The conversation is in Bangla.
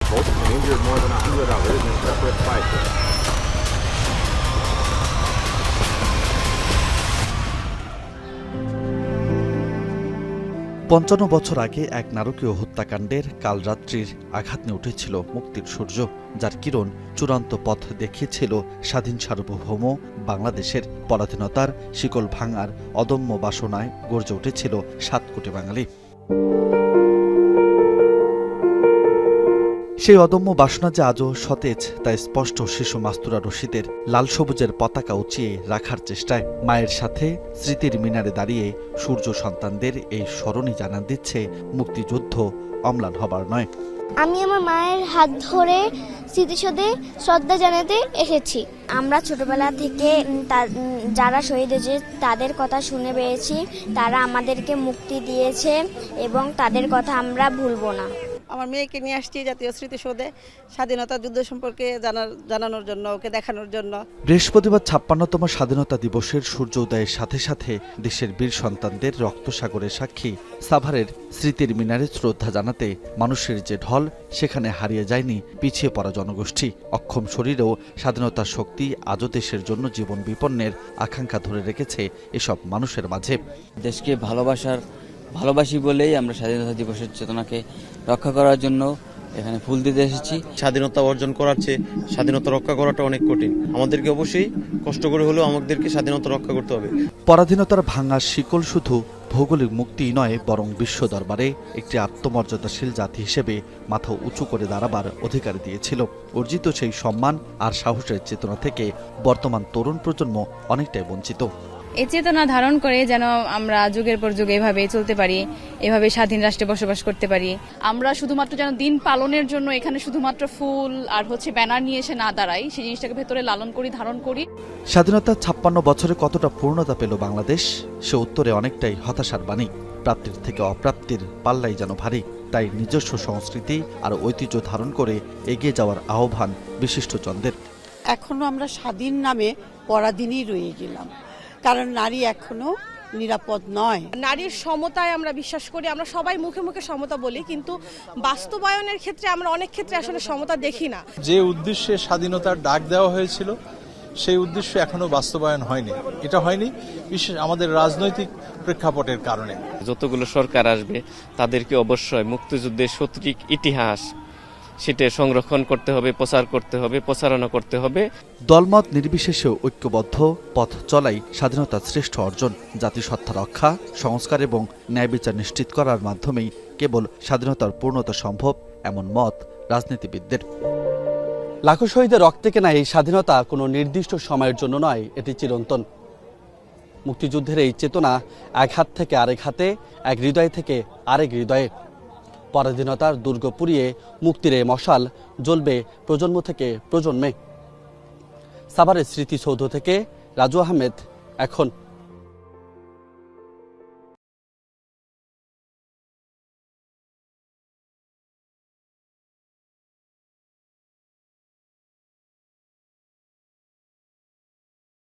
people and injured more than 100 others in separate fights. ৫৫ বছর আগে এক নারকীয় হত্যাকাণ্ডের কাল রাত্রির আঘাত নিয়ে উঠেছিল মুক্তির সূর্য, যার কিরণ চূড়ান্ত পথ দেখিয়েছিল স্বাধীন সার্বভৌম বাংলাদেশের। পরাধীনতার শিকল ভাঙার অদম্য বাসনায় গর্জে উঠেছিল ৭ কোটি বাঙালি। সেই অদম্য বাসনা যে আজও সতেজ তা স্পষ্ট শিশু মাস্তুরা রশিদের লাল সবুজের পতাকা উঁচিয়ে রাখার চেষ্টায়। মায়ের সাথে স্মৃতির মিনারে দাঁড়িয়ে সূর্য সন্তানদের এই স্মরণই জানান দিচ্ছে মুক্তিযুদ্ধ অম্লান হবার নয়। আমি আমার মায়ের হাত ধরে স্মৃতিসৌধে শ্রদ্ধা জানাতে এসেছি। আমরা ছোটবেলা থেকে যারা শহীদ হয়েছে তাদের কথা শুনে পেয়েছি, তারা আমাদেরকে মুক্তি দিয়েছে এবং তাদের কথা আমরা ভুলবো না। আমার মেয়েকে নিয়ে আসছি জাতীয় স্মৃতিসৌধে স্বাধীনতা যুদ্ধ সম্পর্কে জানানোর জন্য, ওকে দেখানোর জন্য। বৃহস্পতিবার ৫৬তম স্বাধীনতা দিবসের সূর্য উদয়ের সাথে সাথে দেশের বীর সন্তানদের রক্তসাগরের সাক্ষী সাভারের স্মৃতির মিনারে শ্রদ্ধা জানাতে মানুষের যে ঢল, সেখানে হারিয়ে যায়নি পিছিয়ে পড়া জনগোষ্ঠী। অক্ষম শরীরেও স্বাধীনতার শক্তি আজও দেশের জন্য জীবন বিপন্নের আকাঙ্ক্ষা ধরে রেখেছে এসব মানুষের মাঝে। দেশকে ভালোবাসি বলেই আমরা স্বাধীনতা দিবসের চেতনাকে রক্ষা করার জন্য এখানে ফুল দিতে এসেছি। স্বাধীনতা অর্জন করার চেয়ে স্বাধীনতা রক্ষা করাটা অনেক কঠিন। আমাদেরকে অবশ্যই কষ্ট করে হলেও আমাদেরকে স্বাধীনতা রক্ষা করতে হবে। পরাধীনতার ভাঙা শিকল শুধু ভৌগোলিক মুক্তিই নয়, বরং বিশ্ব দরবারে একটি আত্মমর্যাদাশীল জাতি হিসেবে মাথা উঁচু করে দাঁড়াবার অধিকার দিয়েছিল। অর্জিত সেই সম্মান আর সাহসের চেতনা থেকে বর্তমান তরুণ প্রজন্ম অনেকটাই বঞ্চিত। এই চেতনা ধারণ করে যেন আমরা যুগের পর যুগ এভাবে চলতে পারি, এভাবে স্বাধীন রাষ্ট্রে বসবাস করতে পারি। আমরা শুধুমাত্র যেন দিন পালনের জন্য এখানে শুধুমাত্র ফুল আর ব্যানার নিয়ে এসে না দাঁড়াই, সেই জিনিসটাকে ভেতরে লালন করি, ধারণ করি। স্বাধীনতার ৫৬ বছরে কতটা পূর্ণতা পেল বাংলাদেশ, সে উত্তরে অনেকটাই হতাশার বাণী। প্রাপ্তির থেকে অপ্রাপ্তির পাল্লাই যেন ভারী। তাই নিজস্ব সংস্কৃতি আর ঐতিহ্য ধারণ করে এগিয়ে যাওয়ার আহ্বান বিশিষ্টজনদের। এখনো আমরা স্বাধীন নামে পরাধীনই রয়ে গেলাম, কারণ নারী এখনো নিরাপদ নয়। নারীর সমতায় আমরা বিশ্বাস করি। আমরা সবাই মুখে মুখে সমতা বলি, কিন্তু বাস্তবায়নের ক্ষেত্রে আমরা অনেক ক্ষেত্রে আসলে সমতা দেখি না। যে উদ্দেশ্যে স্বাধীনতার ডাক দেওয়া হয়েছিল সেই উদ্দেশ্য এখনো বাস্তবায়ন হয়নি। এটা হয়নি বিশেষ আমাদের রাজনৈতিক প্রেক্ষাপটের কারণে। যতগুলো সরকার আসবে তাদেরকে অবশ্যই মুক্তিযুদ্ধের সঠিক ইতিহাস সেটা সংরক্ষণ করতে হবে, প্রচার করতে হবে, প্রচারণা করতে হবে। দলমত নির্বিশেষে ঐক্যবদ্ধ পথ চলাই স্বাধীনতার শ্রেষ্ঠ অর্জন। জাতিসত্তা রক্ষা, সংস্কার এবং ন্যায় বিচার নিশ্চিত করার মাধ্যমেই কেবল স্বাধীনতার পূর্ণতা সম্ভব, এমন মত রাজনীতিবিদদের। লাখো শহীদের রক্তে কেনা এই স্বাধীনতা কোনো নির্দিষ্ট সময়ের জন্য নয়, এটি চিরন্তন। মুক্তিযুদ্ধের এই চেতনা এক হাত থেকে আরেক হাতে, এক হৃদয় থেকে আরেক হৃদয়ে। পরাধীনতার দুর্গ পুড়িয়ে মুক্তির এ মশাল জ্বলবে প্রজন্ম থেকে প্রজন্মে। সাভারের স্মৃতিসৌধ থেকে রাজু আহমেদ, এখন।